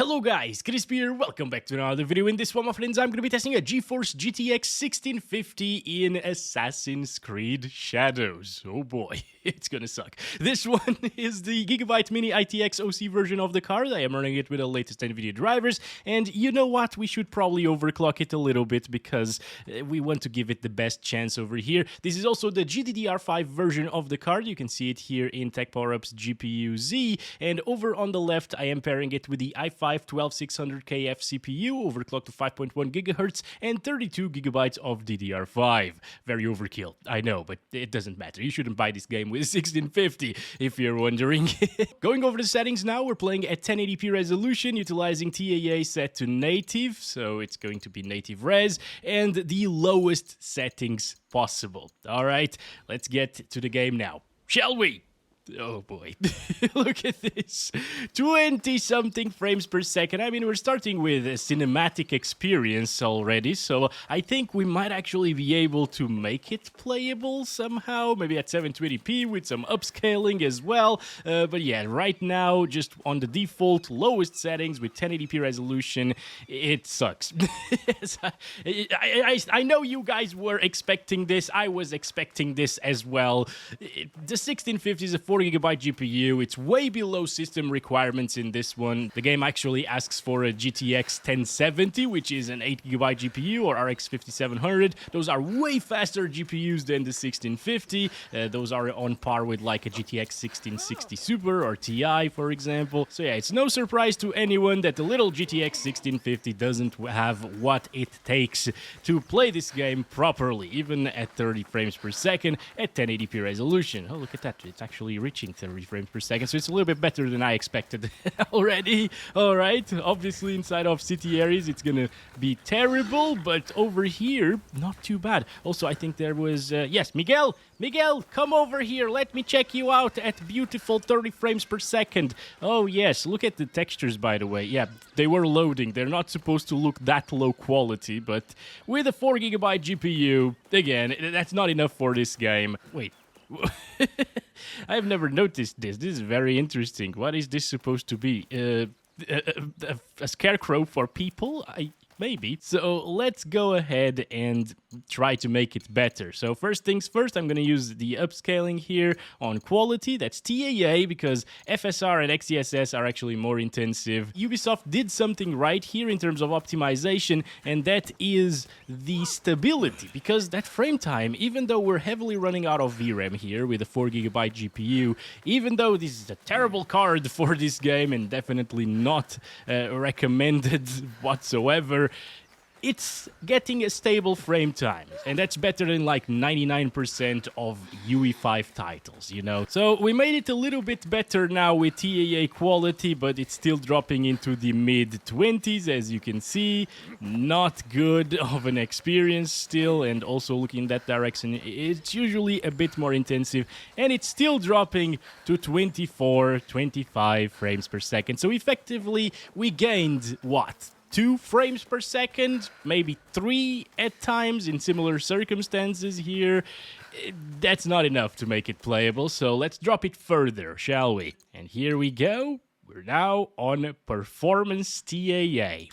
Hello guys, Crispy here, welcome back to another video. In this one, my friends, I'm going to be testing a GeForce GTX 1650 in Assassin's Creed Shadows. Oh boy, it's gonna suck. This one is the Gigabyte Mini ITX OC version of the card. I am running it with the latest Nvidia drivers, and you know what, we should probably overclock it a little bit because we want to give it the best chance over here. This is also the GDDR5 version of the card. You can see it here in Tech Power-Up's GPU Z, and over on the left, I am pairing it with the i5-12600KF CPU, overclocked to 5.1 GHz, and 32 GB of DDR5. Very overkill, I know, but it doesn't matter. You shouldn't buy this game with 1650, if you're wondering. Going over the settings now, we're playing at 1080p resolution, utilizing TAA set to native, so it's going to be native res, and the lowest settings possible. Alright, let's get to the game now. Shall we? Oh boy, look at this, 20-something frames per second. I mean, we're starting with a cinematic experience already, so I think we might actually be able to make it playable somehow, maybe at 720p with some upscaling as well, but yeah, right now, just on the default lowest settings with 1080p resolution, it sucks. I know you guys were expecting this, I was expecting this as well. The 1650 is a 4GB GPU. It's way below system requirements in this one. The game actually asks for a GTX 1070, which is an 8GB GPU, or RX 5700. Those are way faster GPUs than the 1650. Those are on par with like a GTX 1660 Super or Ti, for example. So yeah, it's no surprise to anyone that the little GTX 1650 doesn't have what it takes to play this game properly, even at 30 frames per second at 1080p resolution. Oh, look at that. It's actually reaching 30 frames per second, so it's a little bit better than I expected already. Alright, obviously inside of city areas it's gonna be terrible, but over here, not too bad. Also, I think there was, yes, Miguel, come over here, let me check you out at beautiful 30 frames per second. Oh yes, look at the textures, by the way. Yeah, they were loading. They're not supposed to look that low quality, but with a 4GB GPU, again, that's not enough for this game. Wait. I've never noticed this. This is very interesting. What is this supposed to be? A scarecrow for people? Maybe. So let's go ahead and try to make it better. So first things first, I'm going to use the upscaling here on quality. That's TAA because FSR and XeSS are actually more intensive. Ubisoft did something right here in terms of optimization, and that is the stability, because that frame time, even though we're heavily running out of VRAM here with a 4GB GPU, even though this is a terrible card for this game and definitely not recommended whatsoever, it's getting a stable frame time, and that's better than like 99% of UE5 titles, you know? So we made it a little bit better now with TAA quality, but it's still dropping into the mid-20s, as you can see. Not good of an experience still, and also looking in that direction, it's usually a bit more intensive, and it's still dropping to 24, 25 frames per second. So effectively, we gained, what? 2 frames per second, maybe 3 at times in similar circumstances here. That's not enough to make it playable, so let's drop it further, shall we? And here we go. We're now on Performance TAA.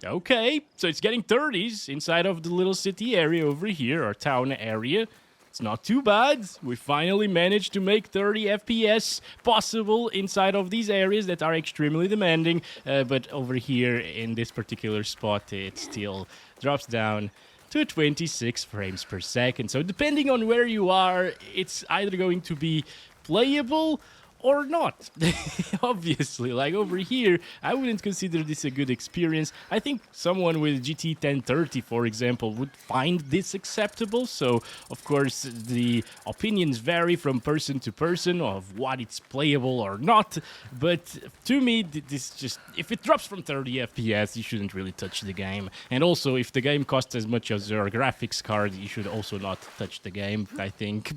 Okay, so it's getting 30s inside of the little city area over here, or town area. It's not too bad. We finally managed to make 30 FPS possible inside of these areas that are extremely demanding. But over here in this particular spot, it still drops down to 26 frames per second. So depending on where you are, it's either going to be playable or not. Obviously, like over here, I wouldn't consider this a good experience. I think someone with GT 1030, for example, would find this acceptable. So, of course, the opinions vary from person to person of what it's playable or not. But to me, this just, if it drops from 30 FPS, you shouldn't really touch the game. And also, if the game costs as much as your graphics card, you should also not touch the game, I think.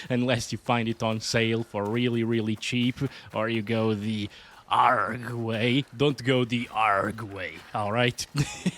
Unless you find it on sale for really, really cheap, or you go the ARG way. Don't go the ARG way, alright?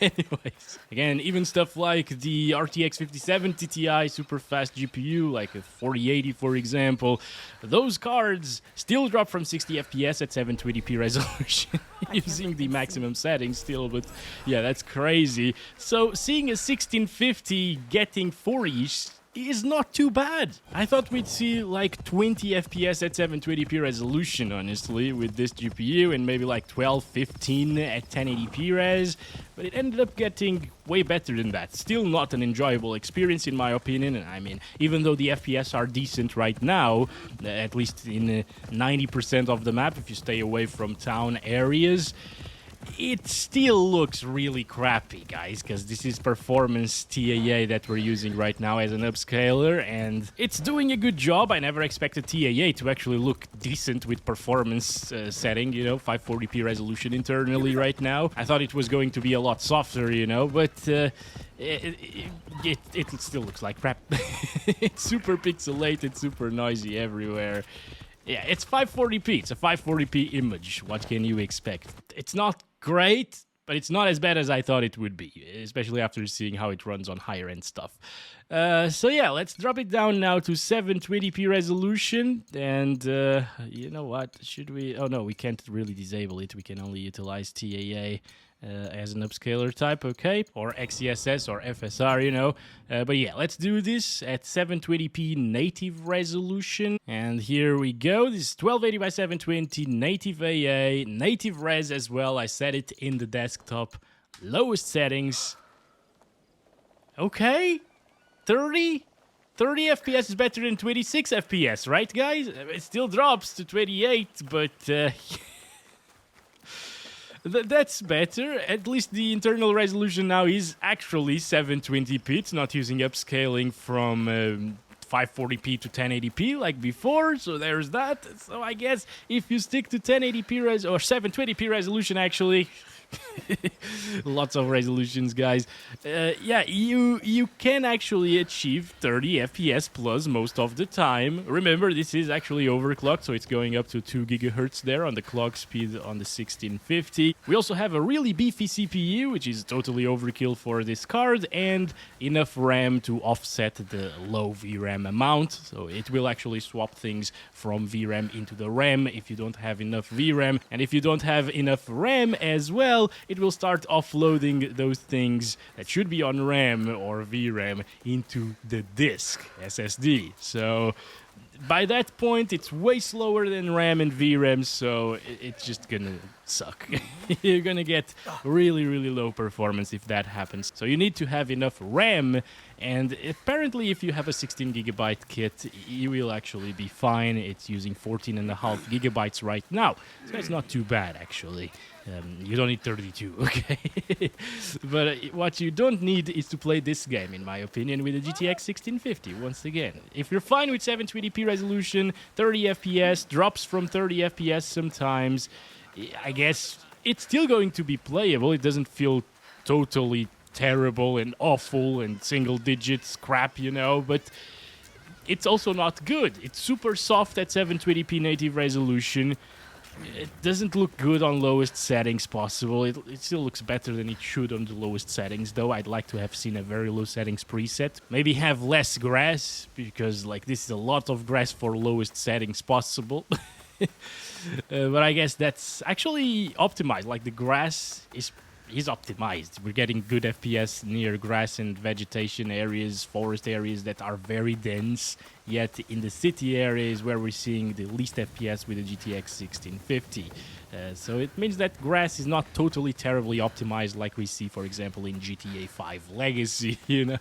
Anyways, again, even stuff like the RTX 5070 Ti super fast GPU, like a 4080 for example, those cards still drop from 60 FPS at 720p resolution using the maximum settings still, but yeah, that's crazy. So seeing a 1650 getting 40-ish is not too bad. I thought we'd see like 20 FPS at 720p resolution, honestly, with this GPU, and maybe like 12, 15 at 1080p res, but it ended up getting way better than that. Still not an enjoyable experience in my opinion, and I mean, even though the FPS are decent right now, at least in 90% of the map, if you stay away from town areas, it still looks really crappy, guys, because this is performance TAA that we're using right now as an upscaler, and it's doing a good job. I never expected TAA to actually look decent with performance setting, you know, 540p resolution internally right now. I thought it was going to be a lot softer, you know, but it still looks like crap. It's super pixelated, super noisy everywhere. Yeah, it's 540p. It's a 540p image. What can you expect? It's not great, but it's not as bad as I thought it would be, especially after seeing how it runs on higher end stuff. So yeah, let's drop it down now to 720p resolution. And you know what? Should we? Oh no, we can't really disable it. We can only utilize TAA as an upscaler type, okay, or XeSS or FSR, you know. But yeah, let's do this at 720p native resolution. And here we go. This is 1280 by 720 native AA, native res as well. I set it in the desktop, lowest settings. Okay, 30 FPS is better than 26 FPS, right, guys? It still drops to 28, but that's better. At least the internal resolution now is actually 720p. It's not using upscaling from 540p to 1080p like before, so there's that. So I guess if you stick to 1080p or 720p resolution, actually, lots of resolutions, guys. Yeah, you can actually achieve 30 FPS plus most of the time. Remember, this is actually overclocked, so it's going up to 2 gigahertz there on the clock speed on the 1650. We also have a really beefy CPU, which is totally overkill for this card, and enough RAM to offset the low VRAM amount. So it will actually swap things from VRAM into the RAM if you don't have enough VRAM, and if you don't have enough RAM as well, it will start offloading those things that should be on RAM or VRAM into the disk, SSD. So by that point, it's way slower than RAM and VRAM, so it's just gonna suck. You're gonna get really, really low performance if that happens. So you need to have enough RAM, and apparently if you have a 16 gigabyte kit, you will actually be fine. It's using 14.5 gigabytes right now, so it's not too bad, actually. You don't need 32, okay? But what you don't need is to play this game, in my opinion, with a GTX 1650, once again. If you're fine with 720p resolution, 30 FPS, drops from 30 FPS sometimes, I guess it's still going to be playable. It doesn't feel totally terrible and awful and single digits crap, you know, but it's also not good. It's super soft at 720p native resolution. It doesn't look good on lowest settings possible. It still looks better than it should on the lowest settings, though. I'd like to have seen a very low settings preset. Maybe have less grass, because like this is a lot of grass for lowest settings possible. But I guess that's actually optimized. Like the grass is optimized. We're getting good FPS near grass and vegetation areas, forest areas that are very dense. Yet in the city areas where we're seeing the least FPS with the GTX 1650. So it means that grass is not totally terribly optimized like we see, for example, in GTA 5 Legacy, you know?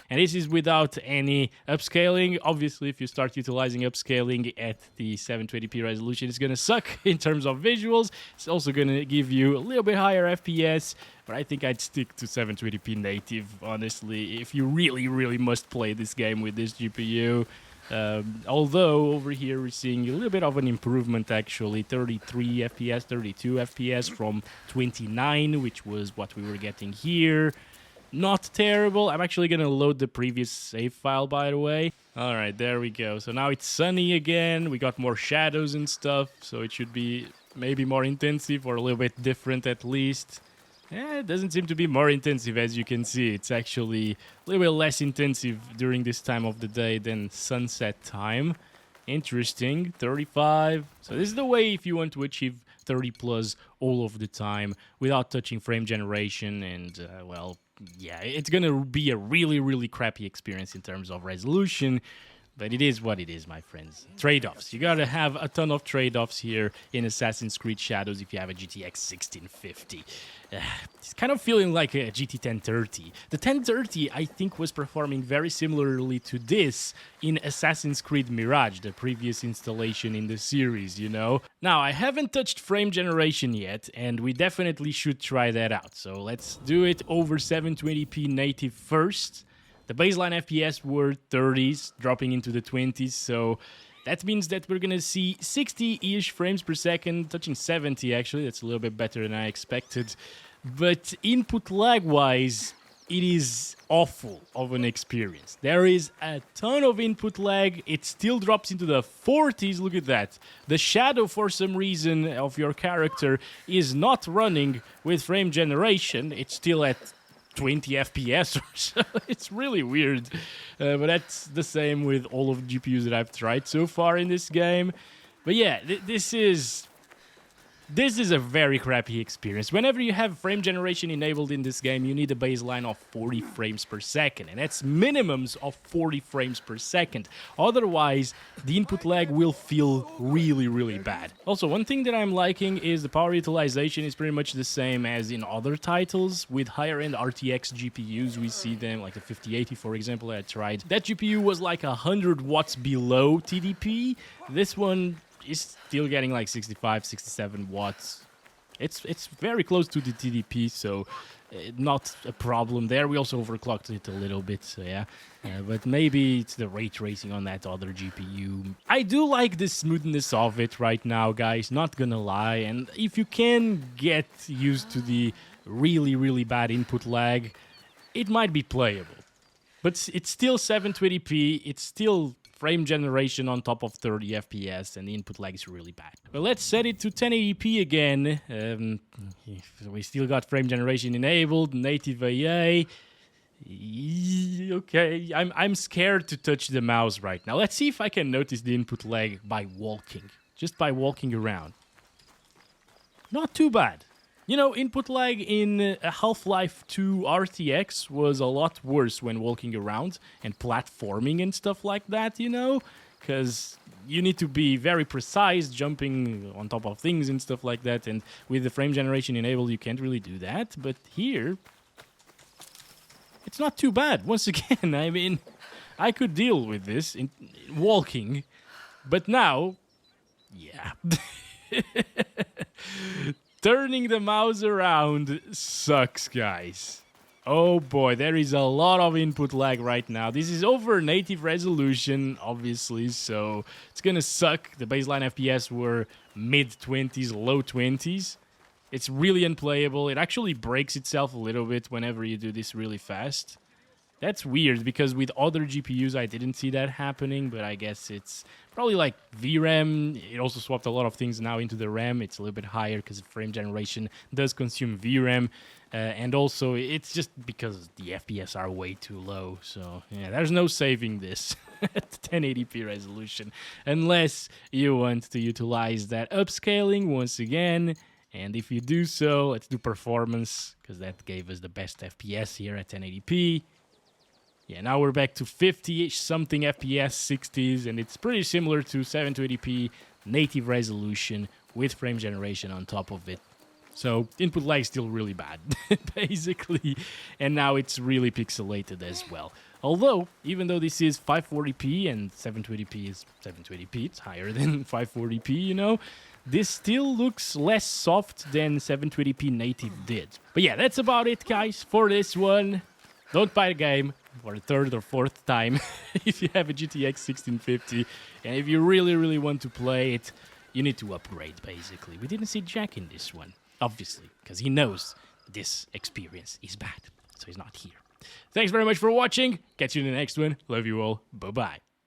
And this is without any upscaling. Obviously, if you start utilizing upscaling at the 720p resolution, it's gonna suck in terms of visuals. It's also gonna give you a little bit higher FPS, but I think I'd stick to 720p native, honestly, if you really, really must play this game with this GPU. Although over here we're seeing a little bit of an improvement, actually, 33 FPS, 32 FPS from 29, which was what we were getting here. Not terrible. I'm actually gonna load the previous save file, by the way. All right, there we go. So now it's sunny again. We got more shadows and stuff, so it should be maybe more intensive or a little bit different at least. It doesn't seem to be more intensive, as you can see. It's actually a little bit less intensive during this time of the day than sunset time. Interesting. 35. So this is the way if you want to achieve 30 plus all of the time without touching frame generation. And, well, yeah, it's going to be a really, really crappy experience in terms of resolution. But it is what it is, my friends. Trade-offs. You gotta have a ton of trade-offs here in Assassin's Creed Shadows if you have a GTX 1650. It's kind of feeling like a GT 1030. The 1030, I think, was performing very similarly to this in Assassin's Creed Mirage, the previous installation in the series, you know? Now, I haven't touched frame generation yet, and we definitely should try that out. So let's do it over 720p native first. The baseline FPS were 30s, dropping into the 20s, so that means that we're gonna see 60-ish frames per second, touching 70 actually. That's a little bit better than I expected. But input lag-wise, it is awful of an experience. There is a ton of input lag. It still drops into the 40s. Look at that. The shadow, for some reason, of your character is not running with frame generation. It's still at 20 FPS or so. It's really weird. But that's the same with all of the GPUs that I've tried so far in this game. But yeah, this is a very crappy experience. Whenever you have frame generation enabled in this game, you need a baseline of 40 frames per second. And that's minimums of 40 frames per second. Otherwise, the input lag will feel really, really bad. Also, one thing that I'm liking is the power utilization is pretty much the same as in other titles. With higher-end RTX GPUs, we see them, like the 5080, for example, I tried. That GPU was like 100 watts below TDP. This one is still getting like 65, 67 watts. It's very close to the TDP, so not a problem there. We also overclocked it a little bit, so yeah. But maybe it's the ray tracing on that other GPU. I do like the smoothness of it right now, guys, not gonna lie. And if you can get used to the really, really bad input lag, it might be playable. But it's still 720p, it's still frame generation on top of 30 FPS, and the input lag is really bad. But let's set it to 1080p again. We still got frame generation enabled, native AA. Okay, I'm scared to touch the mouse right now. Let's see if I can notice the input lag by walking. Just by walking around. Not too bad. You know, input lag in Half-Life 2 RTX was a lot worse when walking around and platforming and stuff like that, you know? Because you need to be very precise, jumping on top of things and stuff like that, and with the frame generation enabled, you can't really do that. But here, it's not too bad. Once again, I mean, I could deal with this in walking, but now, yeah. Turning the mouse around sucks, guys. Oh boy, there is a lot of input lag right now. This is over native resolution, obviously, so it's gonna suck. The baseline FPS were mid-20s, low 20s. It's really unplayable. It actually breaks itself a little bit whenever you do this really fast. That's weird, because with other GPUs I didn't see that happening, but I guess it's probably like VRAM. It also swapped a lot of things now into the RAM. It's a little bit higher because frame generation does consume VRAM. And also, it's just because the FPS are way too low. So, yeah, there's no saving this at 1080p resolution. Unless you want to utilize that upscaling once again. And if you do so, let's do performance, because that gave us the best FPS here at 1080p. Yeah, now we're back to 50-ish something FPS, 60s, and it's pretty similar to 720p native resolution with frame generation on top of it. So input lag is still really bad, basically, and now it's really pixelated as well. Although, even though this is 540p and 720p is 720p, it's higher than 540p, you know, this still looks less soft than 720p native did. But yeah, that's about it, guys, for this one. Don't buy the game for the third or fourth time if you have a GTX 1650. And if you really, really want to play it, you need to upgrade, basically. We didn't see Jack in this one, obviously, because he knows this experience is bad. So he's not here. Thanks very much for watching. Catch you in the next one. Love you all. Bye-bye.